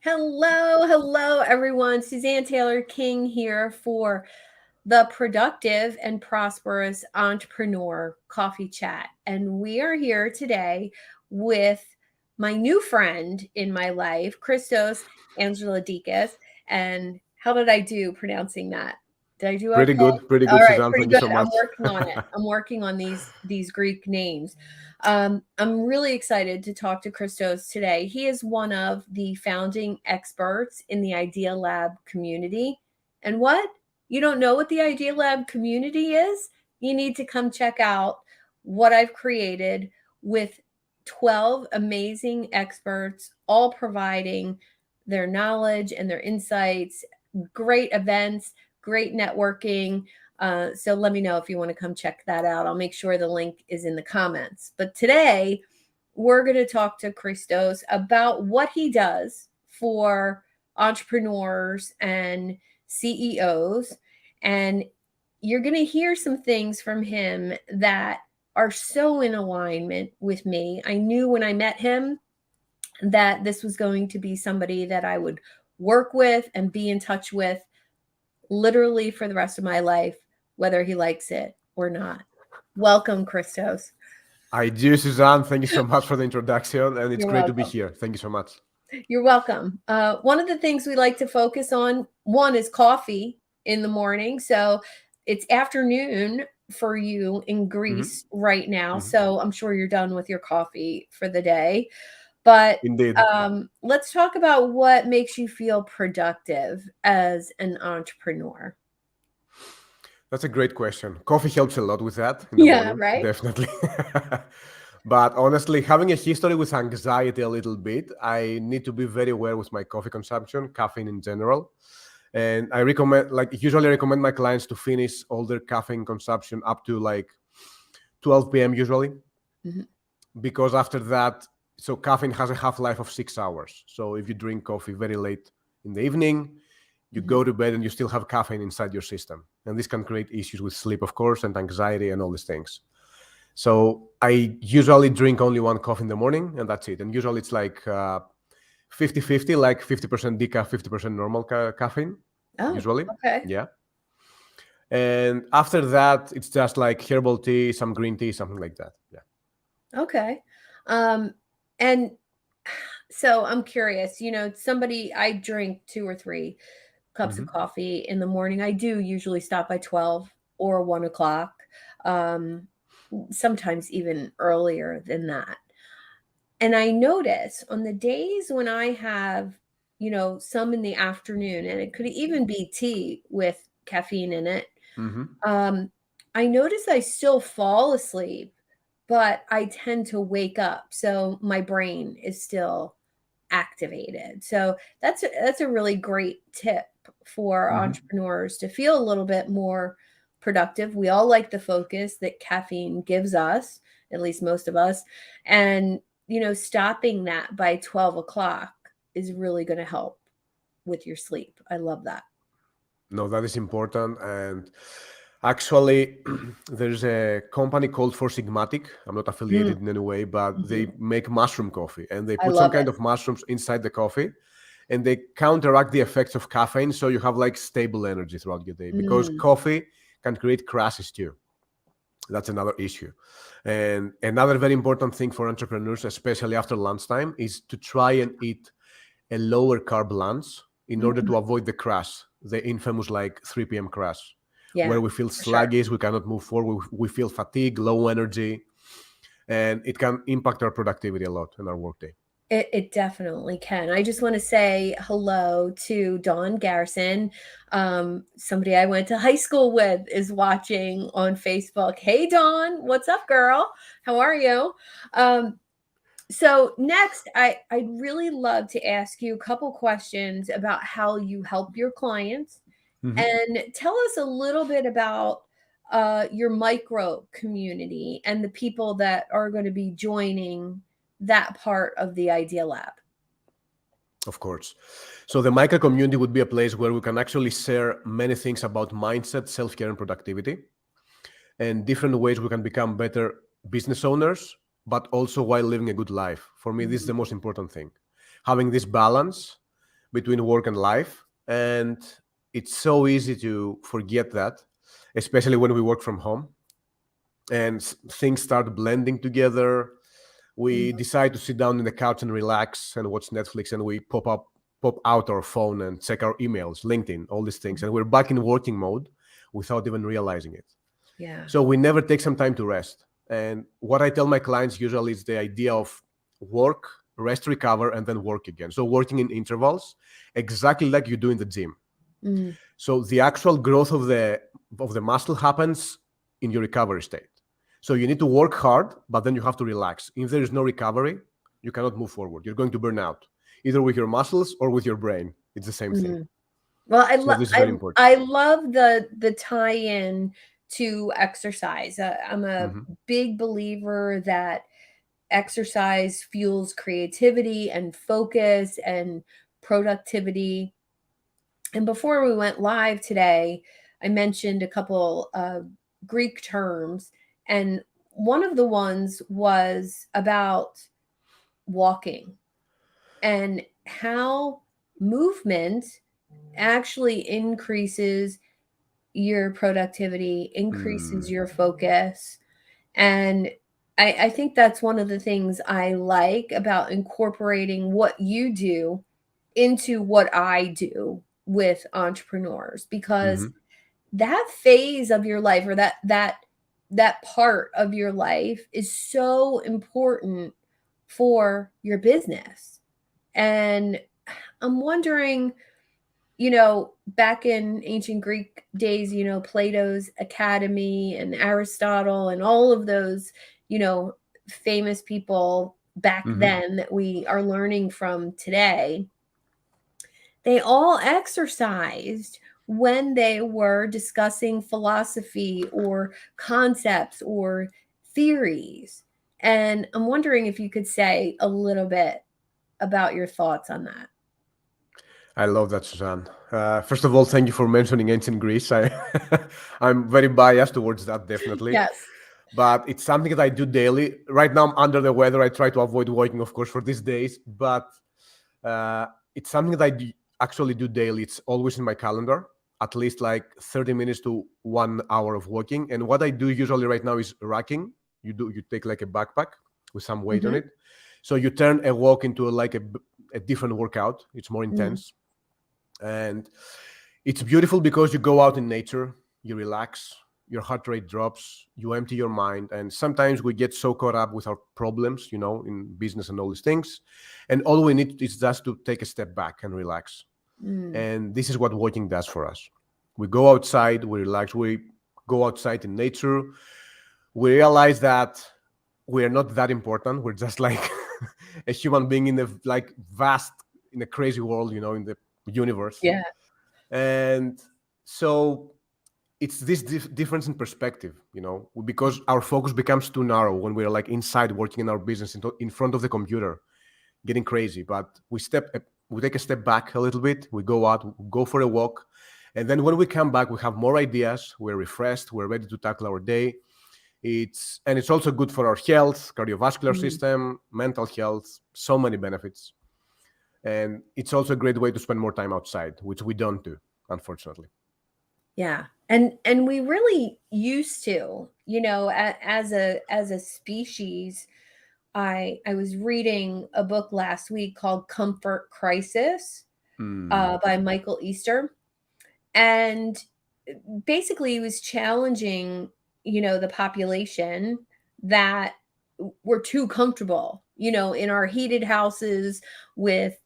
Hello, everyone. Suzanne Taylor King here for the Productive and Prosperous Entrepreneur Coffee Chat. And we are here today with my new friend in my life, Christos Angelidakis. And how did I do pronouncing that? Did I do Pretty okay? good, pretty All good, right, Suzanne. pretty Thank you good. so I'm much. working on it. I'm working on these Greek names. I'm really excited to talk to Christos today. He is one of the founding experts in the Idea Lab community. And what? You don't know what the Idea Lab community is? You need to come check out what I've created with 12 amazing experts, all providing their knowledge and their insights, great events, great networking. So let me know if you want to come check that out. I'll make sure the link is in the comments. But today, we're going to talk to Christos about what he does for entrepreneurs and CEOs. And you're going to hear some things from him that are so in alignment with me. I knew when I met him that this was going to be somebody that I would work with and be in touch with literally for the rest of my life, whether he likes it or not. Welcome, Christos. I do, Suzanne. Thank you so much for the introduction, and it's You're great to be welcome. here. Thank you so much. You're welcome. One of the things we like to focus on, one is coffee in the morning. So it's afternoon for you in hmm Greece right now. hmm So I'm sure you're done with your coffee for the day. But Indeed. let's talk about what makes you feel productive as an entrepreneur. That's a great question. Coffee helps a lot with that in the Yeah, morning, right? definitely. But honestly, having a history with anxiety a little bit, I need to be very aware with my coffee consumption, caffeine in general. And I recommend, usually recommend my clients to finish all their caffeine consumption up to 12 p.m. usually, Mhm. because after that, so caffeine has a half-life of 6 hours. So if you drink coffee very late in the evening, you Mhm. go to bed and you still have caffeine inside your system. And this can create issues with sleep, of course, and anxiety and all these things. So I usually drink only one coffee in the morning, and that's it. And usually it's 50-50, like 50% decaf, 50% normal caffeine, Oh, usually. okay. Yeah. And after that, it's just like herbal tea, some green tea, something like that. Yeah. Okay. Um, and so I'm curious, somebody I drink 2 or 3 cups of hmm coffee in the morning. I do usually stop by 12 or 1 o'clock. Um, Sometimes even earlier than that. And I notice on the days when I have, some in the afternoon, and it could even be tea with caffeine in it, hmm um, I notice I still fall asleep, but I tend to wake up. So my brain is still activated. So that's a really great tip for hmm entrepreneurs to feel a little bit more productive. We all like the focus that caffeine gives us, at least most of us. And stopping that by 12 o'clock is really going to help with your sleep. I love that. No, that is important. And actually, there's a company called For Sigmatic. I'm not Mm, affiliated in any way, but they mhm. make mushroom coffee and they I put some love it. kind of mushrooms inside the coffee and they counteract the effects of caffeine. So you have like stable energy throughout your day because Mm, coffee can create crashes too. That's another issue. And another very important thing for entrepreneurs, especially after lunchtime, is to try and eat a lower carb lunch in order mm. to avoid the crash, the infamous 3 p.m. crash, Yeah, where we feel for sure. sluggish, we cannot move forward, we feel fatigue, low energy, and it can impact our productivity a lot in our workday. It definitely can. I just want to say hello to Dawn Garrison. Somebody I went to high school with is watching on Facebook. Hey, Dawn, what's up, girl? How are you? Um, so next, I'd really love to ask you a couple questions about how you help your clients, Mhm. and tell us a little bit about your micro community and the people that are going to be joining that part of the Idea Lab. Of course. So the micro community would be a place where we can actually share many things about mindset, self-care, and productivity, and different ways we can become better business owners, but also while living a good life. For me, this is Mhm. the most important thing. Having this balance, between work and life. And it's so easy to forget that, especially when we work from home and things start blending together. We Mhm. decide to sit down on the couch and relax and watch Netflix, and we pop out our phone and check our emails, LinkedIn, all these things, and we're back in working mode without even realizing it. Yeah. So we never take some time to rest. And what I tell my clients usually is the idea of work, rest, recover, and then work again. So working in intervals, exactly like you do in the gym. Mm. So the actual growth of the muscle happens in your recovery state. So you need to work hard, but then you have to relax. If there is no recovery, you cannot move forward. You're going to burn out, either with your muscles or with your brain. It's the same thing. Mm. Well, So this is very I important. I love the tie-in to exercise. I'm a Hmm. big believer that exercise fuels creativity and focus and productivity. And before we went live today, I mentioned a couple of Greek terms, and one of the ones was about walking and how movement actually increases your productivity, increases Mm. your focus. And I think that's one of the things I like about incorporating what you do into what I do with entrepreneurs, because Hmm. that phase of your life, or that part of your life, is so important for your business. And I'm wondering, back in ancient Greek days, Plato's Academy and Aristotle and all of those, famous people back Hmm. then that we are learning from today, they all exercised when they were discussing philosophy or concepts or theories. And I'm wondering if you could say a little bit about your thoughts on that. I love that, Suzanne. First of all, thank you for mentioning ancient Greece. I'm very biased towards that, definitely. Yes. But it's something that I do daily. Right now, I'm under the weather. I try to avoid working, of course, for these days. But uh, it's something that actually do daily. It's always in my calendar, at least like 30 minutes to 1 hour of walking. And what I do usually right now is racking. You take like a backpack with some weight on Hmm. it. So you turn a walk into like a different workout. It's more intense. And it's beautiful because you go out in nature, you relax, your heart rate drops, you empty your mind. And sometimes we get so caught up with our problems, in business and all these things. And all we need is just to take a step back and relax. Mm. And this is what walking does for us. We go outside, we relax, we go outside in nature. We realize that we're not that important. We're just like a human being in the like vast, in a crazy world, in the universe. Yeah. And so it's this difference in perspective, because our focus becomes too narrow when we're like inside working in our business in front of the computer, getting crazy. But we take a step back a little bit, we go out, go for a walk, and then when we come back, we have more ideas, we're refreshed, we're ready to tackle our day. It's also good for our health, cardiovascular Mm. system, mental health, so many benefits. And it's also a great way to spend more time outside, which we don't do, unfortunately. Yeah. And we really used to, as a species. I was reading a book last week called Comfort Crisis, Mm, by Michael Easter. And basically he was challenging, the population that we're too comfortable, in our heated houses with,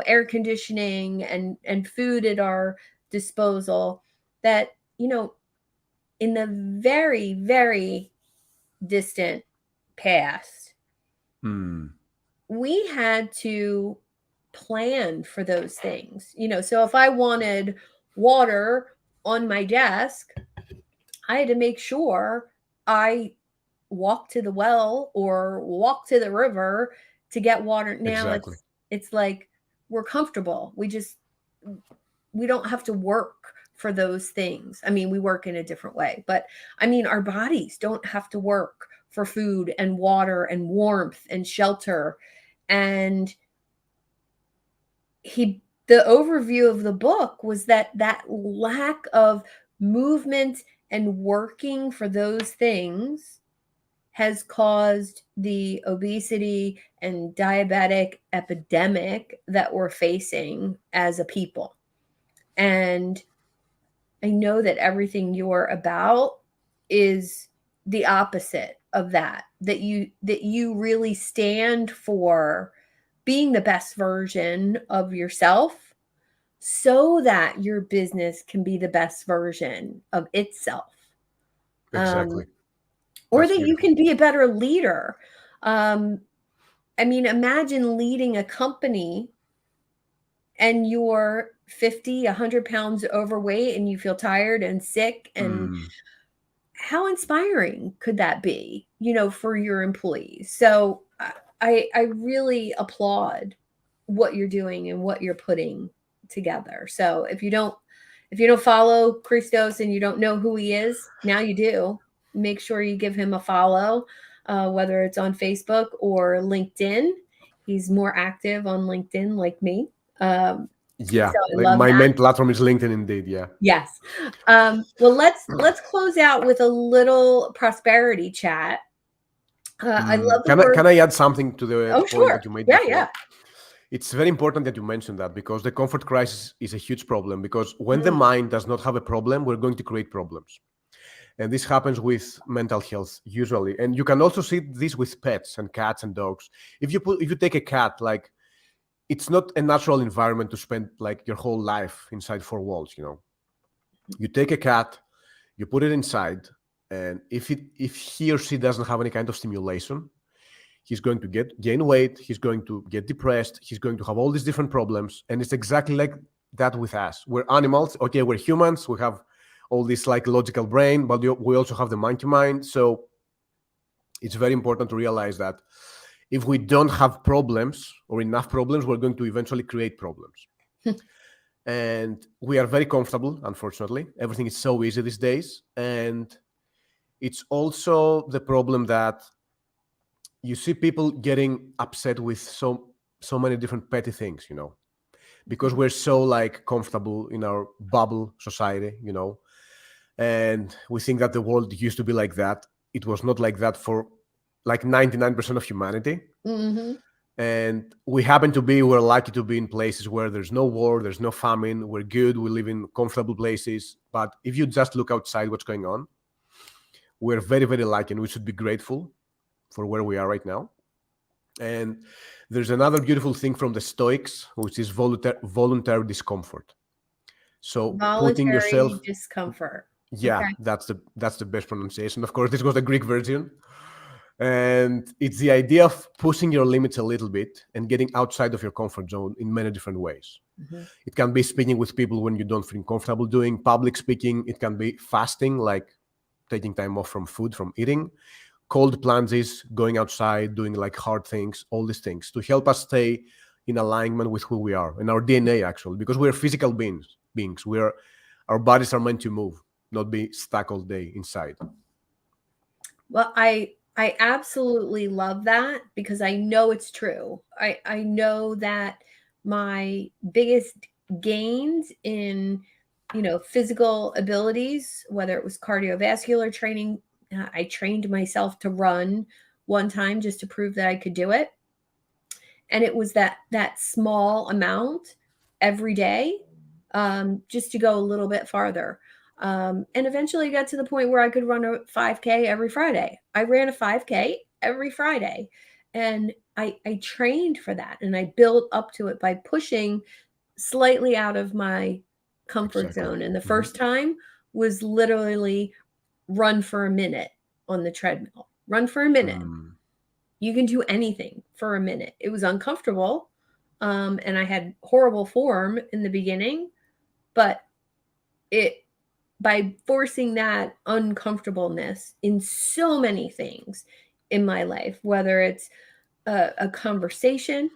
air conditioning and food at our disposal, that, in the very, very distant past, mm, we had to plan for those things. So if I wanted water on my desk, I had to make sure I walked to the well or walk to the river to get water. Now exactly. it's like we're comfortable. We don't have to work for those things. I mean, we work in a different way, but I mean, our bodies don't have to work for food and water and warmth and shelter. And he the overview of the book was that lack of movement and working for those things has caused the obesity and diabetic epidemic that we're facing as a people. And I know that everything you're about is the opposite of that, that you really stand for being the best version of yourself so that your business can be the best version of itself. Exactly. Or That's that you beautiful. can be a better leader. I mean, imagine leading a company and you're 50, 100 pounds overweight and you feel tired and sick. And Mm, how inspiring could that be, for your employees? So I really applaud what you're doing and what you're putting together. So if you don't follow Christos and you don't know who he is, now you do. Make sure you give him a follow, whether it's on Facebook or LinkedIn. He's more active on LinkedIn like me. yeah, So I like love my that. main platform is LinkedIn, indeed. Yeah. Yes. Well, let's close out with a little prosperity chat. I love the word. Can I add something to the Oh, point sure. that you made Yeah, yeah. before? It's very important that you mention that because the comfort crisis is a huge problem. Because when the Mm, mind does not have a problem, we're going to create problems. And this happens with mental health usually. And you can also see this with pets and cats and dogs. If you take a cat, like it's not a natural environment to spend like your whole life inside four walls, you know. You take a cat, you put it inside, and if he or she doesn't have any kind of stimulation, he's going to gain weight, he's going to get depressed, he's going to have all these different problems. And it's exactly like that with us. We're animals, okay, we're humans, we have all this like logical brain, but we also have the monkey mind. So it's very important to realize that if we don't have problems or enough problems, we're going to eventually create problems. And we are very comfortable, unfortunately. Everything is so easy these days. And it's also the problem that you see people getting upset with so many different petty things, you know, because we're so like comfortable in our bubble society, you know, and we think that the world used to be like that. It was not like that for like 99% of humanity. mm-hmm. And we're lucky to be in places where there's no war, there's no famine, we're good, we live in comfortable places. But if you just look outside what's going on, we're very, very lucky and we should be grateful for where we are right now. And there's another beautiful thing from the Stoics, which is voluntary discomfort. So putting Voluntary yourself, discomfort. yeah, Okay. that's the best pronunciation. Of course, this was the Greek version. And it's the idea of pushing your limits a little bit and getting outside of your comfort zone in many different ways. Mm-hmm. It can be speaking with people when you don't feel comfortable doing public speaking. It can be fasting, like taking time off from food, from eating, cold plunges, going outside, doing like hard things, all these things to help us stay in alignment with who we are and our DNA actually, because we're physical beings. Our bodies are meant to move, not be stuck all day inside. Well, I absolutely love that because I know it's true. I know that my biggest gains in physical abilities, whether it was cardiovascular training, I trained myself to run one time just to prove that I could do it. And it was that small amount every day, just to go a little bit farther. And eventually got to the point where I could run a 5K every Friday. I ran a 5K every Friday, and I trained for that, and I built up to it by pushing slightly out of my comfort Exactly. zone. And the Mhm. first time was literally run for a minute on the treadmill. Run for a minute. Mm, You can do anything for a minute. It was uncomfortable, and I had horrible form in the beginning, but it by forcing that uncomfortableness in so many things in my life, whether it's a conversation,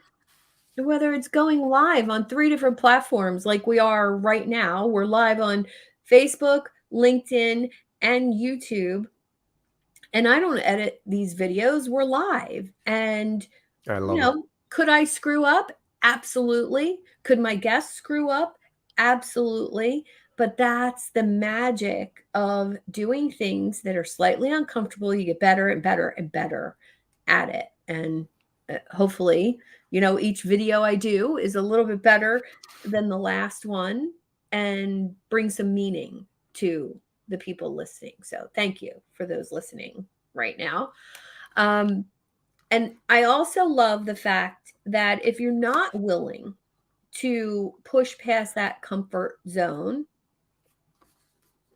whether it's going live on 3 different platforms like we are right now. We're live on Facebook, LinkedIn, and YouTube. And I don't edit these videos. We're live. And, I love it. could I screw up? Absolutely. Could my guests screw up? Absolutely. But that's the magic of doing things that are slightly uncomfortable. You get better and better and better at it. And hopefully, each video I do is a little bit better than the last one and bring some meaning to the people listening. So thank you for those listening right now. And I also love the fact that if you're not willing to push past that comfort zone,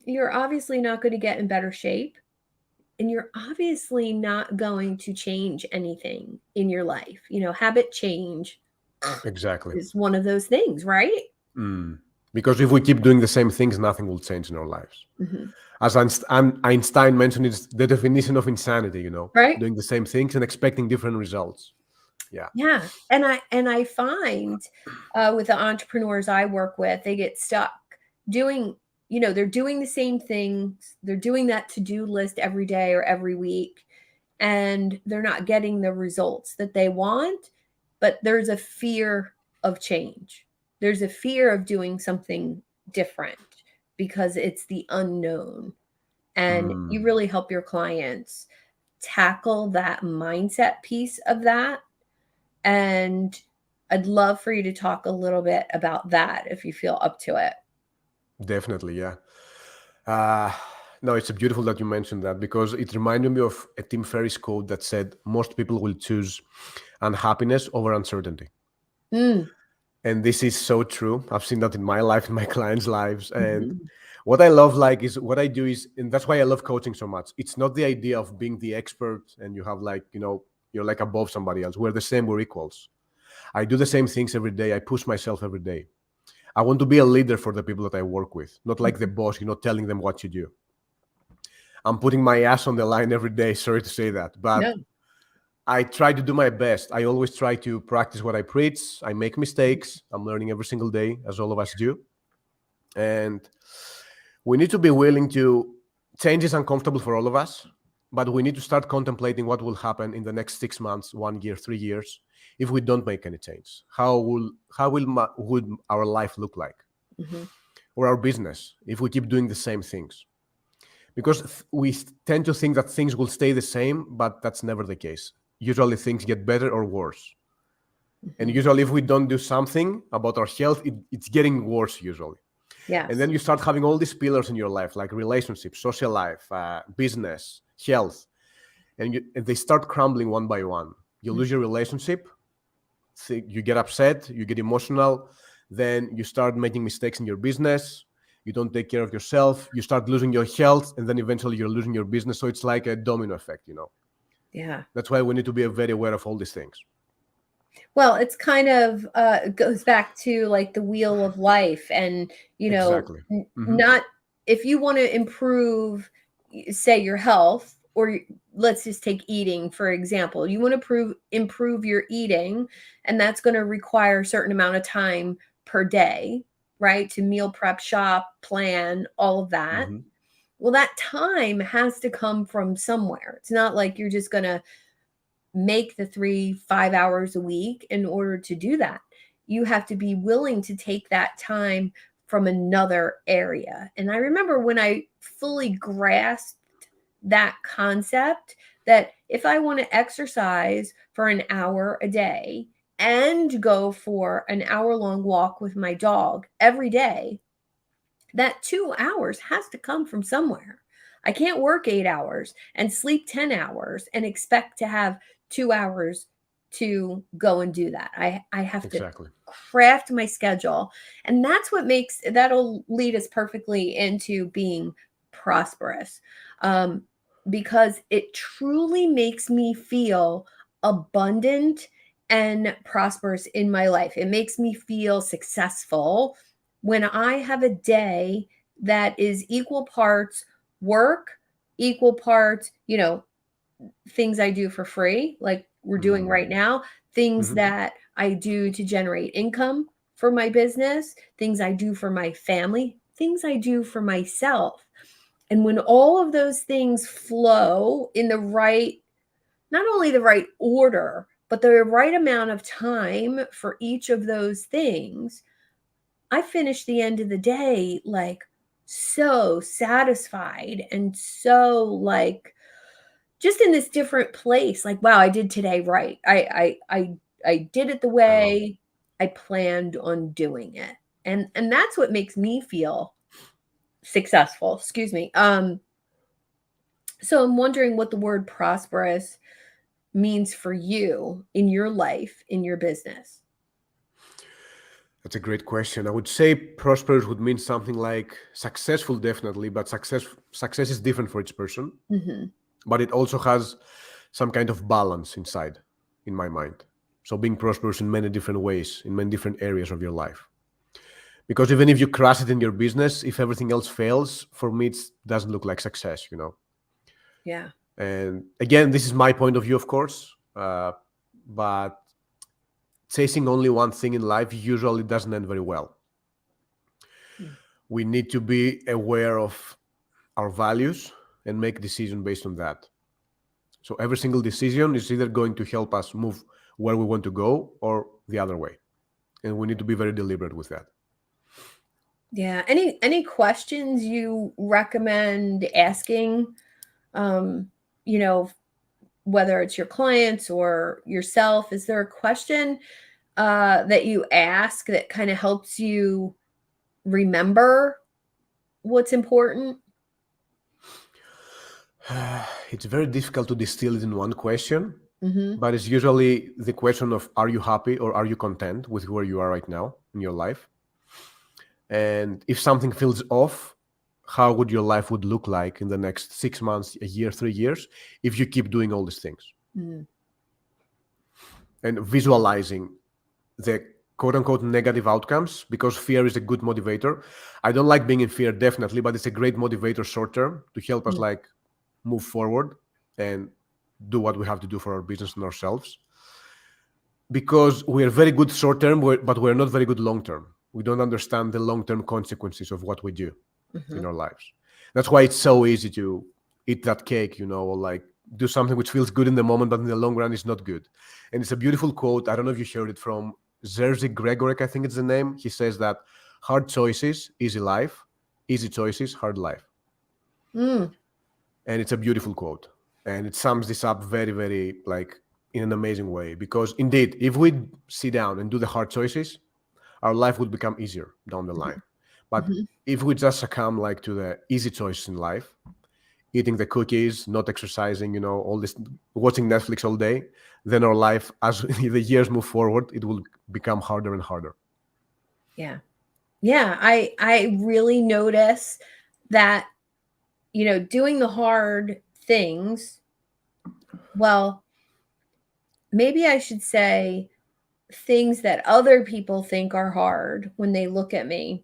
you're obviously not going to get in better shape. And you're obviously not going to change anything in your life. Habit change Exactly. is one of those things, right? Because if we keep doing the same things, nothing will change in our lives. Mm-hmm. As Einstein mentioned, it's the definition of insanity, Right. doing the same things and expecting different results. Yeah. And I find with the entrepreneurs I work with, they get stuck doing, they're doing the same things. They're doing that to-do list every day or every week, and they're not getting the results that they want. But there's a fear of change. There's a fear of doing something different because it's the unknown. And you really help your clients tackle that mindset piece of that. And I'd love for you to talk a little bit about that if you feel up to it. Definitely, yeah. No, it's beautiful that you mentioned that, because it reminded me of a Tim Ferriss quote that said, most people will choose unhappiness over uncertainty. And this is so true. I've seen that in my life, in my clients' lives. And what I love, is what I do is, and that's why I love coaching so much. It's not the idea of being the expert and you have you're like above somebody else. We're the same, we're equals. I do the same things every day. I push myself every day. I want to be a leader for the people that I work with, not like the boss, telling them what to do. I'm putting my ass on the line every day. Sorry to say that, but No. I try to do my best. I always try to practice what I preach. I make mistakes. I'm learning every single day, as all of us do. And we need to be willing to, change is uncomfortable for all of us, but we need to start contemplating what will happen in the next 6 months, 1 year, 3 years, if we don't make any change. Would our life look like? Or our business, if we keep doing the same things? Because we tend to think that things will stay the same, but that's never the case. Usually things get better or worse. And usually if we don't do something about our health, it's getting worse usually. Yes. And then you start having all these pillars in your life, like relationships, social life, business, health, and they start crumbling one by one. You lose your relationship, you get upset, you get emotional, then you start making mistakes in your business, you don't take care of yourself, you start losing your health, and then eventually you're losing your business. So it's like a domino effect, Yeah. That's why we need to be very aware of all these things. Well, it's kind of goes back to like the wheel of life, and Exactly. Not, if you want to improve, say, your health, or let's just take eating for example. You want to improve your eating, and that's going to require a certain amount of time per day, right? To meal prep, shop, plan, all of that. Well, that time has to come from somewhere. It's not like you're just going to make the 3-5 hours a week in order to do that. You have to be willing to take that time from another area. And I remember when I fully grasped that concept, that if I want to exercise for an hour a day and go for an hour-long walk with my dog every day, that 2 hours has to come from somewhere. I can't work 8 hours and sleep 10 hours and expect to have 2 hours to go and do that. I have to craft my schedule. And that'll lead us perfectly into being prosperous, because it truly makes me feel abundant and prosperous in my life. It makes me feel successful when I have a day that is equal parts work, equal parts, things I do for free, like we're doing right now, things that I do to generate income for my business, things I do for my family, things I do for myself. And when all of those things flow in not only the right order, but the right amount of time for each of those things, I finish the end of the day like so satisfied and so like just in this different place. Like, wow, I did today right. I did it the I love it. way I planned on doing it. And that's what makes me feel successful. Excuse me. So I'm wondering what the word prosperous means for you in your life, in your business. That's a great question. I would say prosperous would mean something like successful, definitely, but success is different for each person. Hmm. But it also has some kind of balance inside, in my mind. So being prosperous in many different ways, in many different areas of your life. Because even if you crush it in your business, if everything else fails, for me, it doesn't look like success. Yeah. And again, this is my point of view, of course. But chasing only one thing in life usually doesn't end very well. Mm. We need to be aware of our values and make decisions based on that. So every single decision is either going to help us move where we want to go or the other way. And we need to be very deliberate with that. Yeah. Any questions you recommend asking, um, you know, whether it's your clients or yourself? Is there a question that you ask that kind of helps you remember what's important? It's very difficult to distill it in one question, Hmm. but it's usually the question of, are you happy or are you content with where you are right now in your life? And if something feels off, how would your life would look like in the next 6 months, a year, 3 years, if you keep doing all these things? Mm. And visualizing the quote unquote negative outcomes, because fear is a good motivator. I don't like being in fear, definitely, but it's a great motivator short term to help us Mm. like move forward and do what we have to do for our business and ourselves. Because we are very good short term, but we're not very good long term. We don't understand the long term consequences of what we do Hmm. in our lives. That's why it's so easy to eat that cake, or like do something which feels good in the moment, but in the long run is not good. And it's a beautiful quote. I don't know if you heard it from Zerzy Gregorek, I think it's the name. He says that hard choices, easy life, easy choices, hard life. Mm. And it's a beautiful quote. And it sums this up very, very like in an amazing way. Because indeed, if we sit down and do the hard choices, our life would become easier down the line. But Hmm. if we just succumb like to the easy choices in life, eating the cookies, not exercising, all this, watching Netflix all day, then our life, as the years move forward, it will become harder and harder. Yeah. Yeah. I really notice that, doing the hard things, well, maybe I should say things that other people think are hard when they look at me.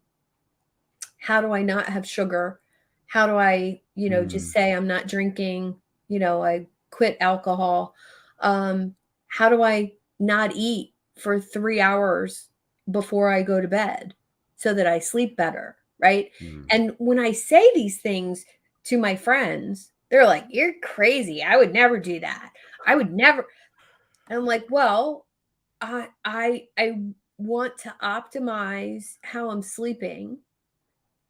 How do I not have sugar? How do I, just Mm, say I'm not drinking? I quit alcohol. How do I not eat for 3 hours before I go to bed so that I sleep better? Right. mm, And when I say these things to my friends, they're like, "You're crazy. I would never do that. I would never." And I'm like, well, I want to optimize how I'm sleeping.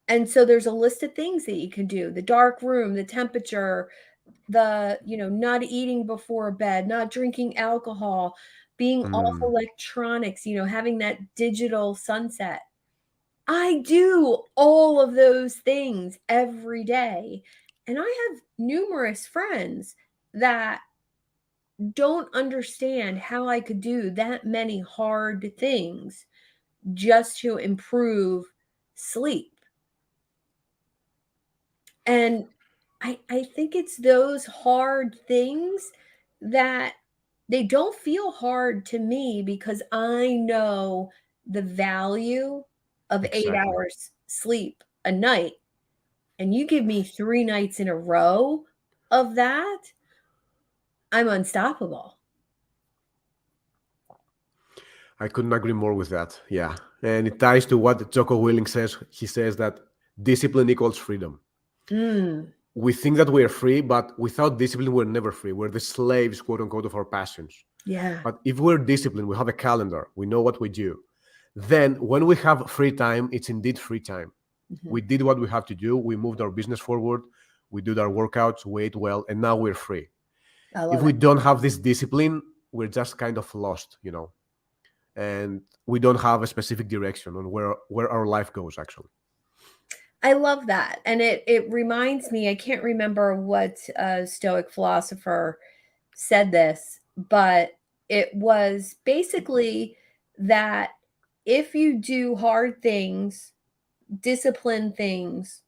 And so there's a list of things that you can do: the dark room, the temperature, the, not eating before bed, not drinking alcohol, being off mm. electronics, having that digital sunset. I do all of those things every day. And I have numerous friends that don't understand how I could do that many hard things just to improve sleep. And I think it's those hard things that they don't feel hard to me because I know the value of 8 Exactly. hours sleep a night. And you give me 3 nights in a row of that, I'm unstoppable. I couldn't agree more with that. Yeah. And it ties to what Jocko Willing says. He says that discipline equals freedom. Mm. We think that we are free, but without discipline, we're never free. We're the slaves, quote unquote, of our passions. Yeah. But if we're disciplined, we have a calendar, we know what we do, then when we have free time, it's indeed free time. Mhm. We did what we have to do. We moved our business forward. We did our workouts, we ate well, and now we're free. I If love we it. don't have this discipline, we're just kind of lost, you know, and we don't have a specific direction on where our life goes, actually. I love that. And it reminds me, I can't remember what Stoic philosopher said this, but it was basically that if you do hard things, discipline things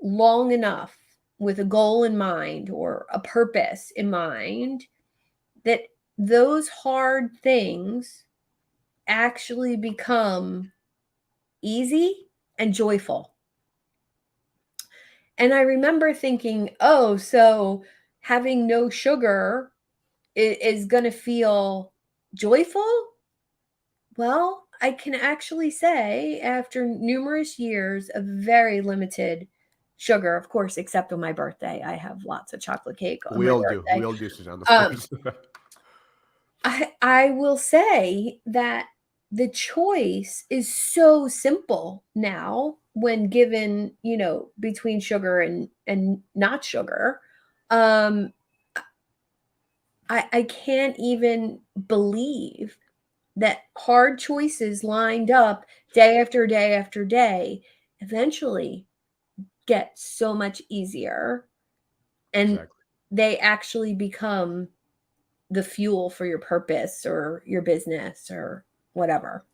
long enough with a goal in mind or a purpose in mind, that those hard things actually become easy and joyful. And I remember thinking, oh, so having no sugar is going to feel joyful? Well, I can actually say after numerous years of very limited sugar, of course, except on my birthday, I have lots of chocolate cake on We my all do. We birthday. all do, Suzanne, of Um, course. I will say that the choice is so simple now when given, between sugar and not sugar. Um, I can't even believe that hard choices lined up day after day after day eventually get so much easier, and Exactly. they actually become the fuel for your purpose or your business or whatever.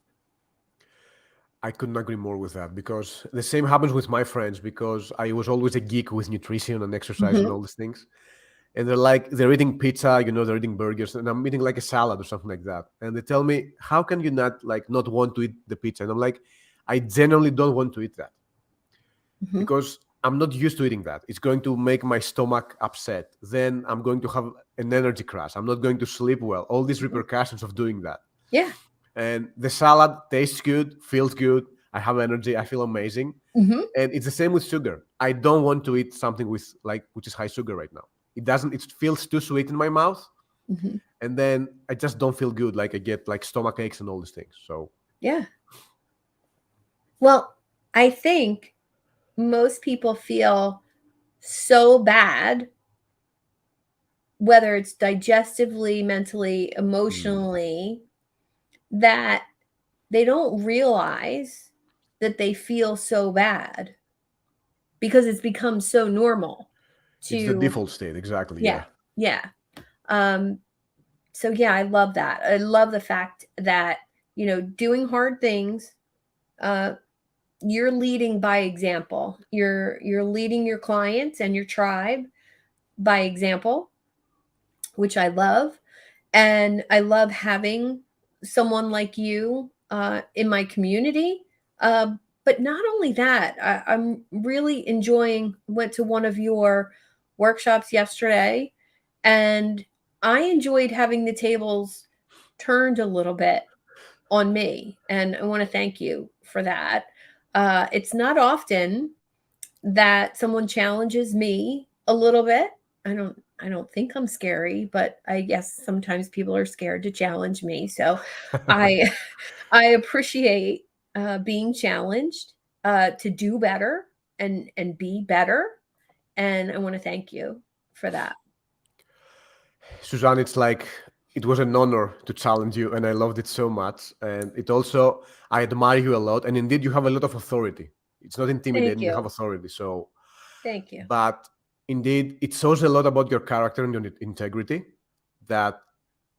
I couldn't agree more with that, because the same happens with my friends, because I was always a geek with nutrition and exercise and Mhm. all these things. And they're eating pizza, they're eating burgers, and I'm eating like a salad or something like that. And they tell me, how can you not want to eat the pizza? And I'm like, I genuinely don't want to eat that, Mhm. because I'm not used to eating that. It's going to make my stomach upset. Then I'm going to have an energy crash. I'm not going to sleep well. All these Mhm. repercussions of doing that. Yeah. And the salad tastes good, feels good. I have energy. I feel amazing. Mhm. And it's the same with sugar. I don't want to eat something which is high sugar right now. It feels too sweet in my mouth. Mhm. And then I just don't feel good. Like I get like stomach aches and all these things. So Yeah. Well, I think most people feel so bad, whether it's digestively, mentally, mm, emotionally, that they don't realize that they feel so bad because it's become so normal it's the to, default state. Exactly. yeah, Yeah. yeah. Um, so yeah, I love that. I love the fact that, doing hard things, uh, you're leading by example. You're leading your clients and your tribe by example, which I love. And I love having someone like you in my community. Uh, but not only that, I'm really enjoying. Went to one of your workshops yesterday, and I enjoyed having the tables turned a little bit on me, and I want to thank you for that. It's not often that someone challenges me a little bit. I don't think I'm scary, but I guess sometimes people are scared to challenge me. So I I appreciate being challenged to do better and be better. And I want to thank you for that. Suzanne, it was an honor to challenge you, and I loved it so much. And I admire you a lot. And indeed, you have a lot of authority. It's not Thank intimidating, you have you. authority. So, Thank you. but indeed, it shows a lot about your character and your integrity, that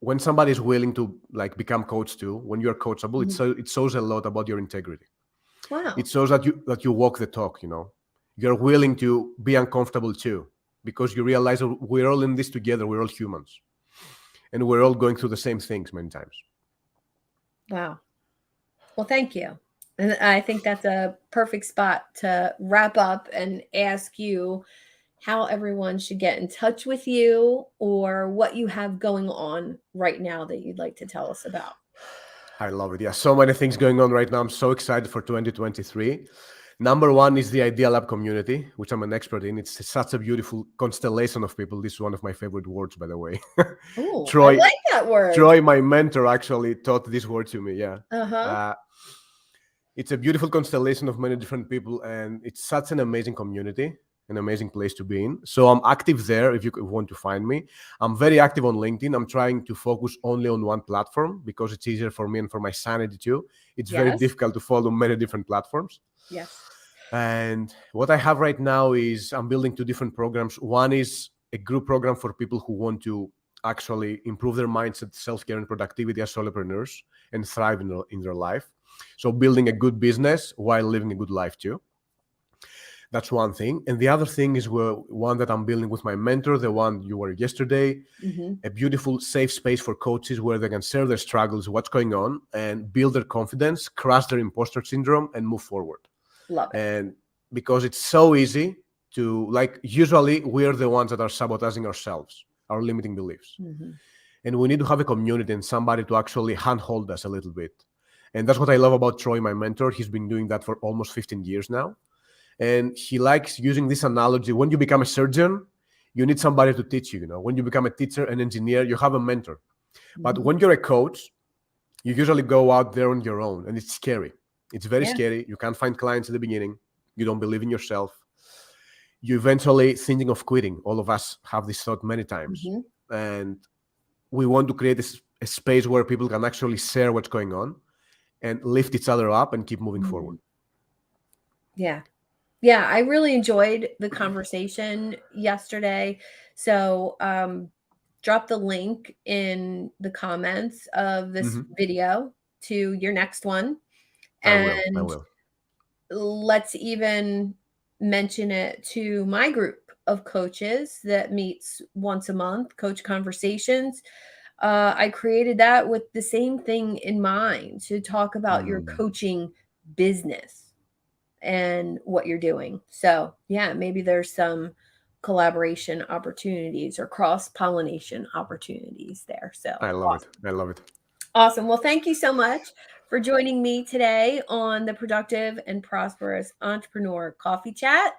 when somebody is willing to become coach too, when you're coachable, Mhm. it shows a lot about your integrity. It Wow. shows that you walk the talk. You're willing to be uncomfortable too, because you realize that we're all in this together. We're all humans, and we're all going through the same things many times. Wow. Well, thank you. And I think that's a perfect spot to wrap up and ask you how everyone should get in touch with you or what you have going on right now that you'd like to tell us about. I love it. Yeah, so many things going on right now. I'm so excited for 2023. Number one is the Idea Lab community, which I'm an expert in. It's such a beautiful constellation of people. This is one of my favorite words, by the way. Oh, I Troy, like that word. Troy, my mentor, actually taught this word to me. Yeah. Uh-huh. It's a beautiful constellation of many different people, and it's such an amazing community, an amazing place to be in. So I'm active there if you want to find me. I'm very active on LinkedIn. I'm trying to focus only on one platform because it's easier for me and for my sanity too. It's very Yes. difficult to follow many different platforms. Yes. And what I have right now is I'm building two different programs. One is a group program for people who want to actually improve their mindset, self-care, and productivity as solopreneurs and thrive in their life. So building a good business while living a good life too. That's one thing. And the other thing is one that I'm building with my mentor, the one you were yesterday, a beautiful safe space for coaches where they can share their struggles, what's going on, and build their confidence, crush their imposter syndrome, and move forward. Love it. And because it's so easy to, like, usually we're the ones that are sabotaging ourselves, our limiting beliefs. And we need to have a community and somebody to actually handhold us a little bit. And that's what I love about Troy, my mentor. He's been doing that for almost 15 years now. And he likes using this analogy. When you become a surgeon, you need somebody to teach you. When you become a teacher, an engineer, you have a mentor. But when you're a coach, you usually go out there on your own, and it's scary. It's very scary. You can't find clients at the beginning. You don't believe in yourself. You eventually thinking of quitting. All of us have this thought many times. And we want to create a space where people can actually share what's going on and lift each other up and keep moving forward. Yeah. Yeah, I really enjoyed the conversation yesterday. So drop the link in the comments of this video to your next one. I And will. let's even mention it to my group of coaches that meets once a month, Coach Conversations. I created that with the same thing in mind, to talk about your coaching business and what you're doing. So, yeah, maybe there's some collaboration opportunities or cross-pollination opportunities there. So, I love it. I love it. Awesome. Well, thank you so much for joining me today on the Productive and Prosperous Entrepreneur Coffee Chat.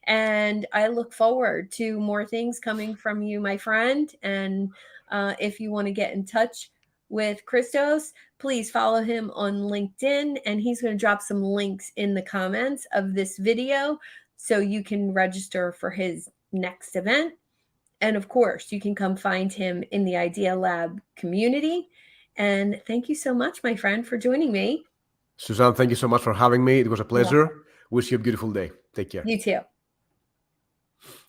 And I look forward to more things coming from you, my friend. And if you want to get in touch with Christos, please follow him on LinkedIn. And he's going to drop some links in the comments of this video so you can register for his next event. And of course, you can come find him in the Idea Lab community. And thank you so much, my friend, for joining me. Suzanne, thank you so much for having me. It was a pleasure. Wish you a beautiful day. Take care. You too.